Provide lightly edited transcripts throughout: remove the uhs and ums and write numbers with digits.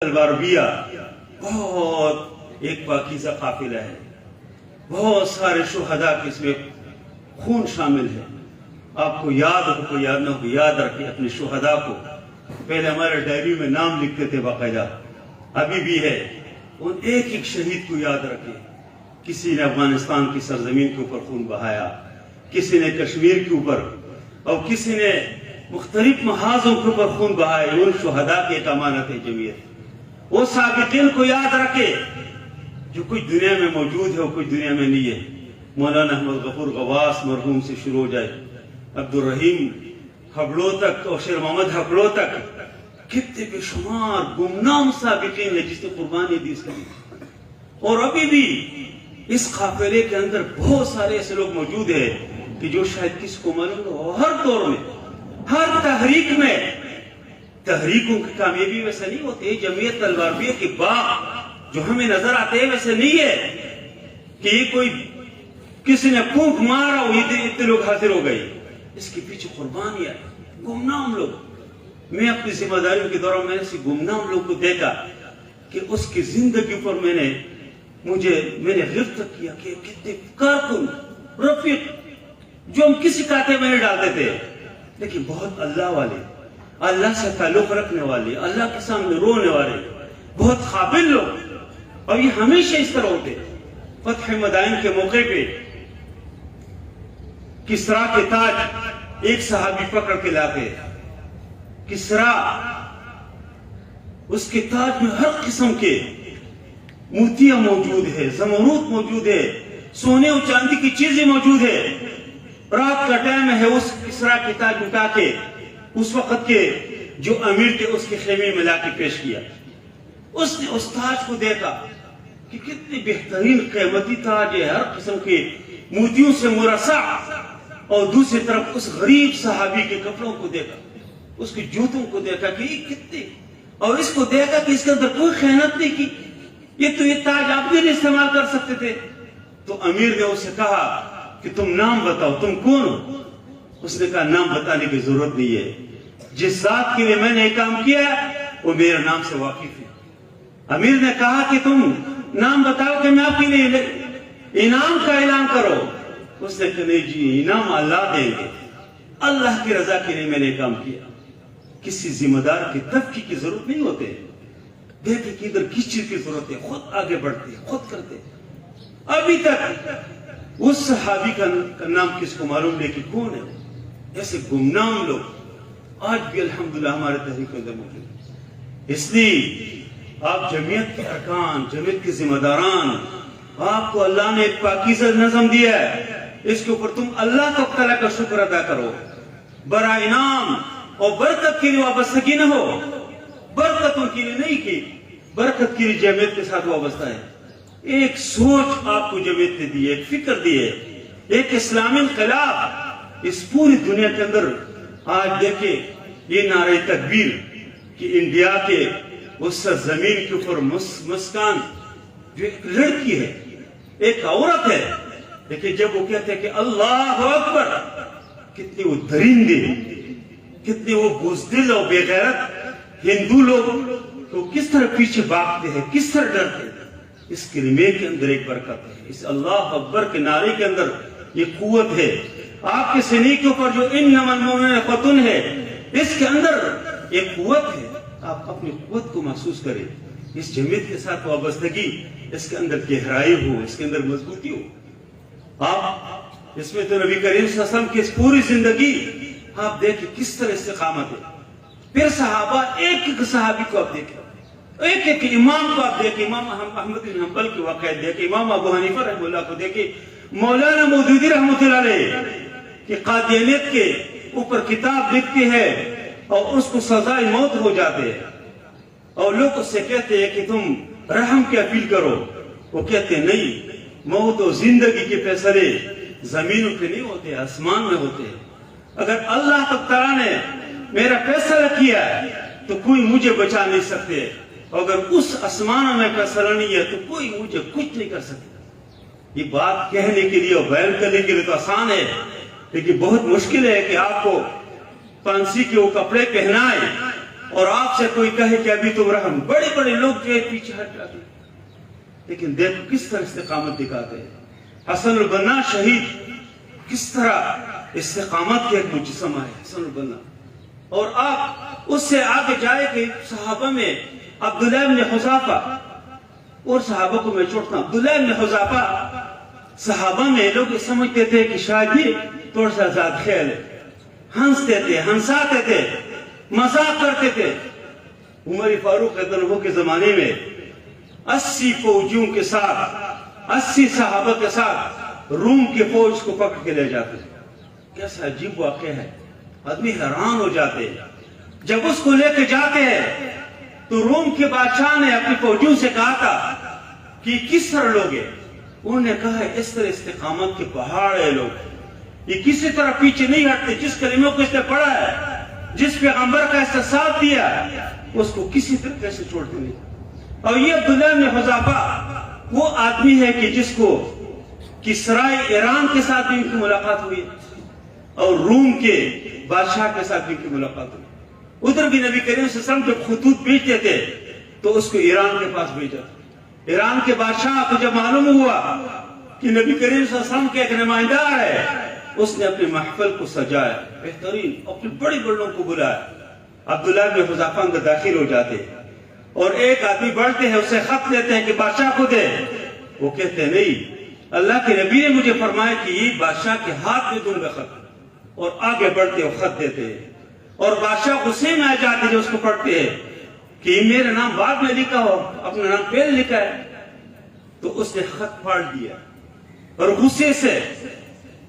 الغربیہ بہت ایک پاکیزہ قافلہ ہے، بہت سارے شہداء کے اس میں خون شامل ہے۔ آپ کو یاد ہو کوئی یاد نہ ہو، یاد رکھیں اپنے شہداء کو۔ پہلے ہمارے ڈائری میں نام لکھتے تھے باقاعدہ، ابھی بھی ہے۔ ان ایک ایک شہید کو یاد رکھیں۔ کسی نے افغانستان کی سرزمین کے اوپر خون بہایا، کسی نے کشمیر کے اوپر، اور کسی نے مختلف محاذوں کے اوپر خون بہایا۔ ان شہداء کی ایک امانت ہے جمعیت۔ وہ سابقین کو یاد رکھے جو کچھ دنیا میں موجود ہے اور کچھ دنیا میں نہیں ہے۔ مولانا احمد غفور غواث مرحوم سے شروع ہو جائے، عبدالرحیم حبلو تک اور شیر محمد حبلو تک، کتنے بے شمار گمنام سابقین ہیں جس نے قربانی دی اس کے لیے۔ اور ابھی بھی اس قافلے کے اندر بہت سارے ایسے لوگ موجود ہیں کہ جو شاید کسی کو معلوم ہو۔ ہر دور میں، ہر تحریک میں، تحریکوں کی کامیابی ویسے نہیں ہوتی۔ جمعیت الغربیہ کے باغ جو ہمیں نظر آتے ہیں ویسے نہیں ہے کہ یہ کوئی کسی نے پھونک مارا اور اتنے لوگ حاضر ہو گئے۔ اس کے پیچھے قربانیاں، گمنام لوگ۔ میں اپنی ذمہ داریوں کے دوران میں نے ایسے گمنام لوگ کو دیکھا کہ اس کی زندگی پر میں نے غفت کیا کہ کتنے کارکن رفیق جو ہم کسی کاتے میں نہیں ڈالتے تھے، لیکن بہت اللہ والے، اللہ سے تعلق رکھنے والے، اللہ کے سامنے رونے والے، بہت قابل لوگ۔ اور یہ ہمیشہ اس طرح ہوتے۔ فتح مدائن کے موقع پہ کسرا کے تاج ایک صحابی پکڑ کے لاتے۔ کسرا اس کے تاج میں ہر قسم کے موتیاں موجود ہے، زمرد موجود ہے، سونے اور چاندی کی چیزیں موجود ہے۔ رات کا ٹائم ہے، اس کسرا کے تاج اٹھا کے اس وقت کے جو امیر تھے اس کے خیمے میں لا کے پیش کیا۔ اس نے اس تاج کو دیکھا کہ کتنی بہترین قیمتی تاج ہے، ہر قسم کے موتیوں سے مرصع۔ اور دوسری طرف اس غریب صحابی کے کپڑوں کو دیکھا، اس کے جوتوں کو دیکھا کہ یہ کتنے، اور اس کو دیکھا کہ اس کے اندر کوئی خیانت نہیں کی، یہ تاج آپ بھی نہیں استعمال کر سکتے تھے۔ تو امیر نے اسے کہا کہ تم نام بتاؤ، تم کون ہو؟ اس نے کہا نام بتانے کی ضرورت نہیں ہے، جس ذات کے لیے میں نے یہ کام کیا وہ میرے نام سے واقف ہے۔ امیر نے کہا کہ تم نام بتاؤ کہ میں آپ کے لیے انعام کا اعلان کرو۔ اس نے کہا نہیں جی، انعام اللہ دیں گے، اللہ کی رضا کے لیے میں نے کام کیا۔ کسی ذمہ دار کی تفقی کی ضرورت نہیں ہوتے۔ دیکھیں کہ ادھر کس چیز کی ضرورت ہے، خود آگے بڑھتے، خود کرتے۔ ابھی تک اس صحابی کا نام کس کو معلوم نہیں کہ کون ہے۔ ایسے گمنام لوگ آج بھی الحمدللہ ہمارے تحریک کے اندر موجود ہیں۔ اس لیے آپ جمعیت کے ارکان، جمعیت کے ذمہ داران، آپ کو اللہ نے ایک پاکیزہ نظم دیا ہے، اس کے اوپر تم اللہ تعالیٰ کا شکر ادا کرو۔ بڑا انعام اور برکت کے لیے وابستگی نہ ہو، برکت ان کے لیے نہیں کی، برکت کے لیے جمعیت کے ساتھ وابستہ ہے۔ ایک سوچ آپ کو جمعیت نے دی ہے، ایک فکر دی ہے، ایک اسلامی انقلاب اس پوری دنیا کے اندر۔ آج دیکھیں یہ نعرہ تکبیر کہ انڈیا کے اس زمین کے اوپر مسکان جو ایک لڑکی ہے، ایک عورت ہے، لیکن جب وہ کہتے ہیں کہ اللہ اکبر، کتنے وہ درندے، کتنے وہ بزدل اور بے غیرت ہندو لوگ تو کس طرح پیچھے بھاگتے ہیں، کس طرح ڈرتے ہیں۔ اس کلمے کے اندر ایک برکت ہے، اس اللہ اکبر کے نعرے کے اندر یہ قوت ہے۔ آپ کے سینے کے اوپر جو انما المؤمنون فتن ہے، اس کے اندر ایک قوت ہے۔ آپ اپنی قوت کو محسوس کریں۔ اس جمعیت کے ساتھ وابستگی، اس کے اندر گہرائی ہو، اس کے اندر مضبوطی ہو۔ آپ اس میں تو نبی کریم صلی اللہ علیہ وسلم کی اس پوری زندگی آپ دیکھیں کس طرح استقامت ہے۔ پھر صحابہ، ایک ایک صحابی کو آپ دیکھیں، ایک ایک امام کو آپ دیکھیں، امام احمد بن حنبل کے واقعات دیکھیں، امام ابو حنیفہ رحمہ اللہ کو دیکھیں، مولانا مودودی رحمۃ اللہ علیہ کہ قادیانیت کے اوپر کتاب لکھتے ہیں اور اس کو سزائے موت ہو جاتے ہیں، اور لوگ اس سے کہتے ہیں کہ تم رحم کی اپیل کرو۔ وہ کہتے ہیں نہیں، موت و زندگی کے فیصلے زمینوں پہ نہیں ہوتے، آسمان میں ہوتے ہیں۔ اگر اللہ تعالیٰ نے میرا فیصلہ کیا ہے تو کوئی مجھے بچا نہیں سکتے، اگر اس آسمان میں فیصلہ نہیں ہے تو کوئی مجھے کچھ نہیں کر سکتا۔ یہ بات کہنے کے لیے اور بیان کرنے کے لیے تو آسان ہے، لیکن بہت مشکل ہے کہ آپ کو پانسی کے وہ کپڑے پہنائے اور آپ سے کوئی کہے کہ ابھی تم رحم، بڑے بڑے لوگ جو ہے پیچھے ہٹ جاتے ہیں، لیکن دیکھو کس طرح استقامت دکھاتے ہیں۔ حسن البنا شہید کس طرح استقامت کے ایک مجسمہ ہے حسن البنا۔ اور آپ اس سے آگے جائے کہ صحابہ میں عبداللہ بن حذافہ، اور صحابہ کو میں چھوڑتا ہوں، عبداللہ بن حذافہ صحابہ میں لوگ یہ سمجھتے تھے کہ شاید یہ تھوڑا سا زیادہ خیال ہے، ہنستے تھے، ہنساتے تھے، مذاق کرتے تھے۔ عمر فاروق رضی اللہ عنہ کے زمانے میں 80 فوجیوں کے ساتھ، 80 صحابہ کے ساتھ روم کے فوج کو پکڑ کے لے جاتے ہیں۔ کیسا عجیب واقعہ ہے، آدمی حیران ہو جاتے ہیں۔ جب اس کو لے کے جاتے ہیں تو روم کے بادشاہ نے اپنی فوجیوں سے کہا تھا کہ کس طرح لوگ ہیں؟ انہوں نے کہا ہے اس طرح استقامت کے پہاڑ ہے لوگ، یہ کسی طرح پیچھے نہیں ہٹتے، جس کلموں کو اس نے پڑھا ہے، جس پیغمبر کا اس نے ساتھ دیا ہے، اس کو کسی طرح سے چھوڑتے نہیں۔ اور یہ عبداللہ بن حذافہ وہ آدمی ہے کہ جس کو کسرائے ایران کے ساتھ بھی ان کی ملاقات ہوئی اور روم کے بادشاہ کے ساتھ بھی ان کی ملاقات ہوئی۔ ادھر بھی نبی کریم صلی اللہ علیہ وسلم جب خطوط بھیجتے تھے تو اس کو ایران کے پاس بھیجا۔ ایران کے بادشاہ کو جب معلوم ہوا کہ نبی کریم صلی اللہ علیہ وسلم کے ایک نمائندہ ہے، اس نے اپنے محفل کو سجایا، بہترین اپنے بڑے بڑوں کو بلایا۔ عبداللہ بن حذافہ اندر داخل ہو جاتے اور ایک آدمی بڑھتے ہیں، اسے خط لیتے ہیں کہ بادشاہ کو دے۔ وہ کہتے ہیں نہیں، اللہ کے نبی نے مجھے فرمایا کہ یہ بادشاہ کے ہاتھ میں دوں گا خط، اور آگے بڑھتے اور خط دیتے ہیں۔ اور بادشاہ غصے میں آ جاتے ہیں جو اس کو پڑھتے ہیں کہ یہ میرا نام بعد میں لکھا ہو، اپنا نام پہلے لکھا ہے۔ تو اس نے خط پھاڑ دیا اور غصے سے،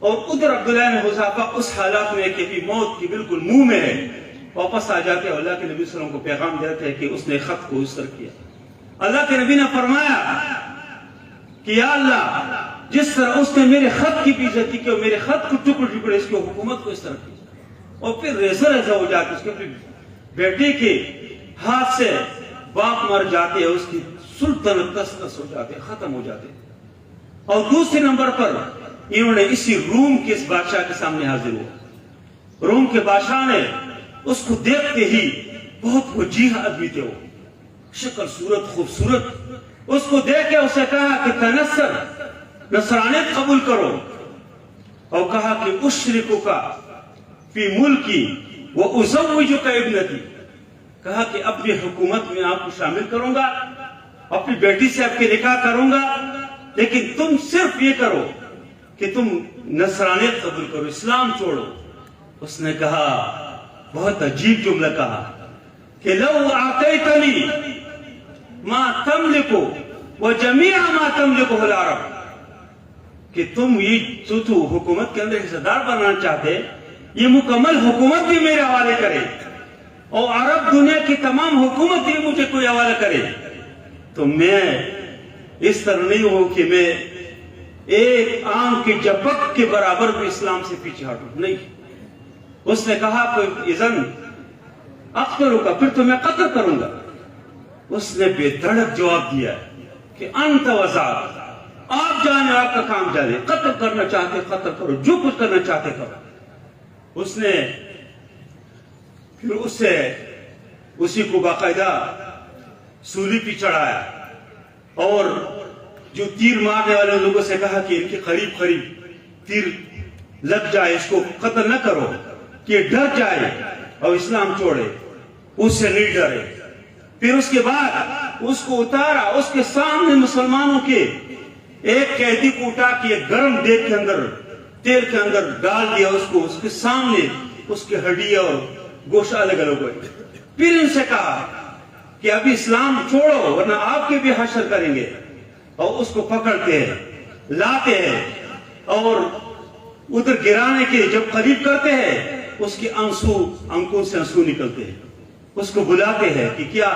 اور ادھر عبداللہ بن حذافہ اس حالات میں کہ بھی موت کی بالکل منہ میں ہے، واپس آ جاتے ہیں، اللہ کے نبی صلی اللہ علیہ وسلم کو پیغام دیتے ہیں کہ اس نے خط کو اس طرح کیا۔ اللہ کے نبی نے فرمایا کہ یا اللہ، جس طرح اس نے میرے خط کی بےعزتی کی اور میرے خط کو ٹکڑے ٹکڑے، اس کی حکومت کو اس طرح کی۔ اور پھر ریزہ ریزہ ہو جاتے، اس کے بیٹے کے ہاتھ سے باپ مر جاتے ہیں، اس کی سلطنت تس تس ہو جاتے، ختم ہو جاتے۔ اور دوسرے نمبر پر انہوں نے اسی روم کے اس بادشاہ کے سامنے حاضر ہوا۔ روم کے بادشاہ نے اس کو دیکھتے ہی، بہت وجیح آدمی تھے وہ، شکل صورت خوبصورت، اس کو دیکھ کے اسے کہا کہ تنصر، نصرانیت قبول کرو، اور کہا کہ اشرکک فی ملکی وازوجک ابنتی، کہا کہ اپنی حکومت میں آپ کو شامل کروں گا، اپنی بیٹی سے آپ کے نکاح کروں گا، لیکن تم صرف یہ کرو کہ تم نصرانیت قبول کرو، اسلام چھوڑو۔ اس نے کہا، بہت عجیب جملہ کہا کہ لو آتیتنی ما تملک وجمیع ما تملک العرب، کہ تم یہ تو حکومت کے اندر حصہ دار بنانا چاہتے، یہ مکمل حکومت بھی میرے حوالے کرے اور عرب دنیا کی تمام حکومت بھی مجھے کوئی حوالہ کرے، تو میں اس طرح نہیں ہوں کہ میں ایک آنکھ کی جھپک کے برابر بھی اسلام سے پیچھے ہٹوں، نہیں۔ اس نے کہا کہ اذن اقتلک، پھر تو میں قتل کروں گا۔ اس نے بے دھڑک جواب دیا کہ انت وذاک، آپ جانے، آپ کا کام جانے، قتل کرنا چاہتے قتل کرو، جو کچھ کرنا چاہتے کرو۔ اس نے پھر اسی کو باقاعدہ سولی پہ چڑھایا اور جو تیر مارنے والے لوگوں سے کہا کہ ان کے قریب تیر لگ جائے، اس کو قتل نہ کرو کہ ڈر جائے اور اسلام چھوڑے، اس سے نہیں ڈرے۔ پھر اس کے بعد اس کو اتارا، اس کے سامنے مسلمانوں کے ایک قیدی کو اٹھا کے گرم دیگ کے اندر، تیل کے اندر ڈال دیا، اس کے سامنے اس کے ہڈیاں اور گوشت الگ الگ ہوئے۔ پھر ان سے کہا کہ ابھی اسلام چھوڑو ورنہ آپ کے بھی حشر کریں گے، اور اس کو پکڑتے ہیں، لاتے ہیں اور ادھر گرانے کے جب قریب کرتے ہیں، اس کے آنکھوں سے آنسو نکلتے ہیں۔ اس کو بلاتے ہیں کہ کیا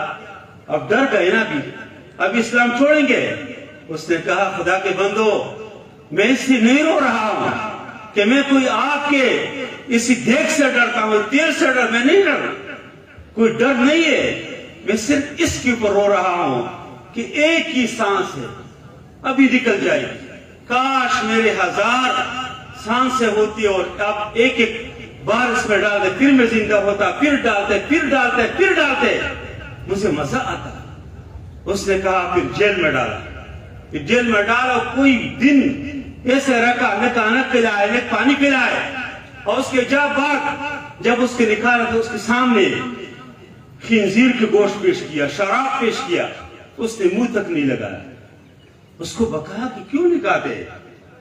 اب ڈر گئے نا، ابھی اسلام چھوڑیں گے؟ اس نے کہا، خدا کے بندو، میں اس سے نہیں رو رہا ہوں کہ میں کوئی آگ کے اسی دیگ سے ڈرتا ہوں، تیل سے ڈر، میں نہیں ڈر، کوئی ڈر نہیں ہے، میں صرف اس کے اوپر رو رہا ہوں کہ ایک ہی سانس ہے، ابھی نکل جائے گی، کاش میرے 1000 سانسیں ہوتی اور آپ ایک ایک بار اس میں ڈالتے پھر میں زندہ ہوتا، پھر ڈالتے پھر ڈالتے پھر ڈالتے، مجھے مزہ آتا۔ اس نے کہا پھر جیل میں ڈالا، پھر جیل میں ڈالا، کوئی دن ایسے رکھا، نہ کھانا کھلائے نہ پانی پلائے، اور اس کے بعد جب اس کے نکالا تو اس کے سامنے خنزیر کے گوشت پیش کیا، شراب پیش کیا، اس نے منہ تک نہیں لگایا۔ اس کو بکا کہ کیوں نکالتے؟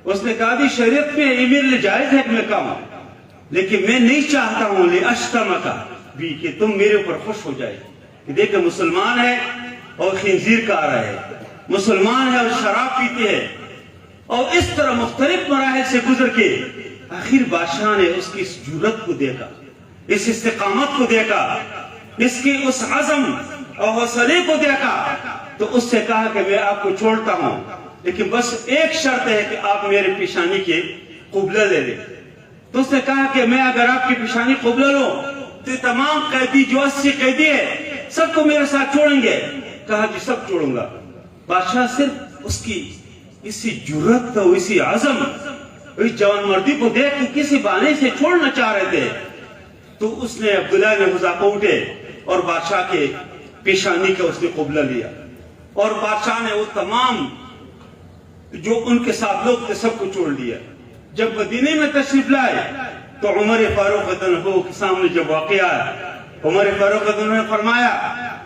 اس نے کہا شریعت میں یہ میرے لیے جائز ہے کہ میں کھاؤں، لیکن میں نہیں چاہتا ہوں لِأَشْتَمَكَ بھی کہ تم میرے اوپر خوش ہو جائے کہ دیکھیں مسلمان ہے اور خنزیر کھا رہا ہے، مسلمان ہے اور شراب پیتے ہیں، اور اس طرح مختلف مراحل سے گزر کے آخر بادشاہ نے اس کی اس جرات کو دیکھا، اس استقامت کو دیکھا، اس کی اس عزم اور حوصلے کو دیکھا، تو اس سے کہا کہ میں آپ کو چھوڑتا ہوں، لیکن بس ایک شرط ہے کہ آپ میرے پیشانی کے قبلہ لے لیں۔ تو اس نے کہا کہ میں اگر آپ کی پیشانی قبلہ لوں تو تمام قیدی جو 80 قیدی ہے سب کو میرے ساتھ چھوڑیں گے؟ کہا کہ سب چھوڑوں گا۔ بادشاہ صرف اس کی اسی جرات اور اسی عزم، اس جوان مردی کو دیکھ کے کسی بہانے سے چھوڑنا چاہ رہے تھے، تو اس نے عبداللہ بن حذافہ اٹھے اور بادشاہ کے پیشانی کا اس نے قبلہ لیا، اور بادشاہ نے وہ تمام جو ان کے ساتھ لوگ تھے سب کو چھوڑ دیا۔ جب مدینے میں تشریف لائے تو عمر فاروق رضی اللہ عنہ کے سامنے جب واقعہ آیا، عمر فاروق رضی اللہ عنہ نے فرمایا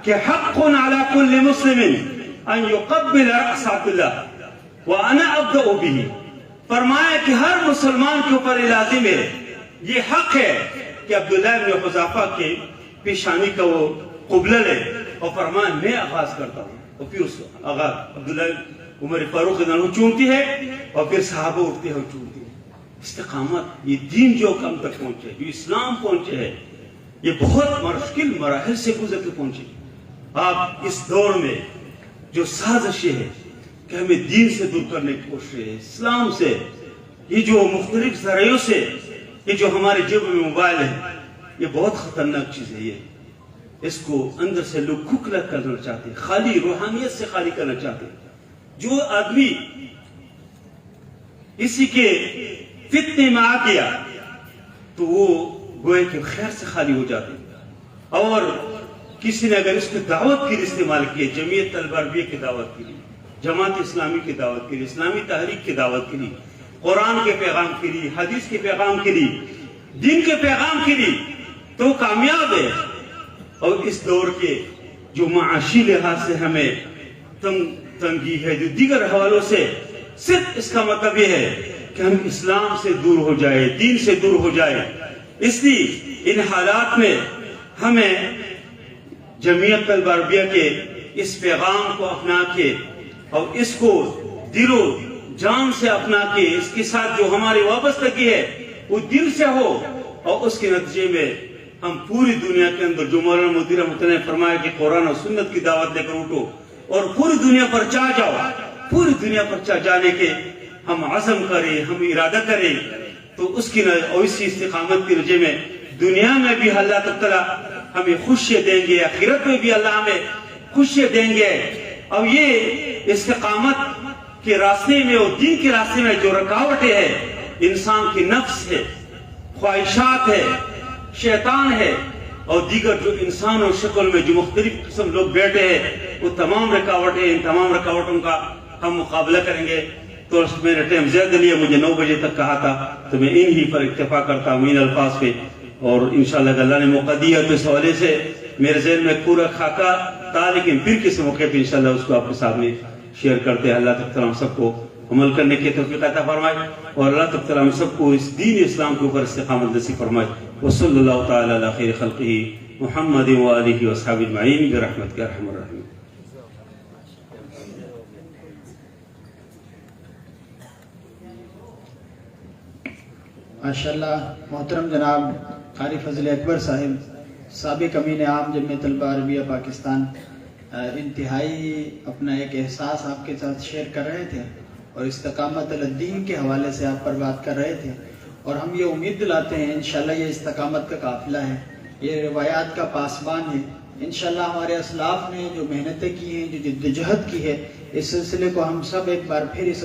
کہ حق علی کل مسلم ان یقبل رأس عبداللہ وانا ابدأ به، فرمایا کہ ہر مسلمان کے اوپر لازم ہے، یہ حق ہے کہ عبداللہ بن حذافہ کے پیشانی کا وہ قبلہ لے، اور فرمایا میں آغاز کرتا ہوں، اور پھر اس آغاز عبداللہ عمر فاروق رضی اللہ عنہ چومتی ہے، اور پھر صحابہ اٹھتے ہیں اور چومتی ہے۔ استقامت، یہ دین جو کم تک پہنچے، جو اسلام پہنچے ہے، یہ بہت مشکل مراحل سے گزر کے پہنچے۔ آپ اس دور میں جو سازشیں ہے کہ ہمیں دین سے دور کرنے کی کوشش ہے، اسلام سے، یہ جو مختلف ذرائعوں سے، یہ جو ہمارے جیب میں موبائل ہے، یہ بہت خطرناک چیز ہے۔ یہ اس کو اندر سے لوگ کھوکھلا کرنا چاہتے ہیں، خالی روحانیت سے خالی کرنا چاہتے ہیں۔ جو آدمی اسی کے فتنے میں آ گیا تو وہ گوئے کہ خیر سے خالی ہو جاتے ہیں۔ اور کسی نے اگر اس کی دعوت کے لیے استعمال کیے، جمعیت طلبہ عربیہ کی دعوت کے لیے، جماعت اسلامی کی دعوت کے لیے، اسلامی تحریک کی دعوت کے لیے، قرآن کے پیغام کے لیے، حدیث کے پیغام کے لیے، دین کے پیغام کے لیے، تو کامیاب ہے۔ اور اس دور کے جو معاشی لحاظ سے ہمیں تنگی ہے، جو دیگر حوالوں سے، صرف اس کا مطلب یہ ہے کہ ہم اسلام سے دور ہو جائے، دین سے دور ہو جائے۔ اس لیے ان حالات میں ہمیں جمعیت طلبہ عربیہ کے اس پیغام کو اپنا کے اور اس کو دل و جان سے اپنا کے، اس کے ساتھ جو ہماری وابستگی ہے وہ دل سے ہو، اور اس کے نتیجے میں ہم پوری دنیا کے اندر جو مولانا مودودی رحمۃ اللہ نے فرمایا کہ قرآن اور سنت کی دعوت لے کر اٹھو اور پوری دنیا پر چاہ جاؤ، پوری دنیا پر چاہ جانے کے ہم عزم کریں، ہم ارادہ کریں، تو اس کی اور اسی استقامت کے نتیجے میں دنیا میں بھی اللہ تعالیٰ ہمیں خوشی دیں گے، آخرت میں بھی اللہ ہمیں خوشی دیں گے۔ اور یہ استقامت کے راستے میں اور دین کے راستے میں جو رکاوٹیں ہیں، انسان کی نفس ہے، خواہشات ہے، شیطان ہے، اور دیگر جو انسان اور شکل میں جو مختلف قسم لوگ بیٹھے ہیں، وہ تمام رکاوٹیں، ان تمام رکاوٹوں کا ہم مقابلہ کریں گے۔ تو میں نے ٹائم زیادہ لیا، مجھے 9 بجے تک کہا تھا، تو میں انہی پر اکتفا کرتا ہوں، ان الفاظ پہ، اور انشاءاللہ اگر اللہ نے موقع دیا تو اس حوالے سے میرے ذہن میں پورا خاکہ تھا، لیکن پھر کسی موقع پہ انشاءاللہ اس کو آپ کے سامنے شیئر کرتے ہیں۔ اللہ تعالیٰ ہم سب کو عمل کرنے کی توفیق عطا فرمائے، اور اللہ تعالیٰ ہم سب کو اس دین اسلام کے اوپر استقامت نصیب فرمائے۔ وصلی اللہ تعالی علی خیر خلقہ محمد وآلہ وصحبہ اجمعین برحمتک یا ارحم الراحمین۔ ماشاءاللہ محترم جناب قاری فضل اکبر صاحب، سابق امین عام جمعیت طلبہ عربیہ پاکستان، انتہائی اپنا ایک احساس آپ کے ساتھ شیئر کر رہے تھے، اور استقامت الدین کے حوالے سے آپ پر بات کر رہے تھے، اور ہم یہ امید دلاتے ہیں انشاءاللہ یہ استقامت کا قافلہ ہے، یہ روایات کا پاسبان ہے۔ انشاءاللہ ہمارے اسلاف نے جو محنتیں کی ہیں، جو جدوجہد کی ہے، اس سلسلے کو ہم سب ایک بار پھر اس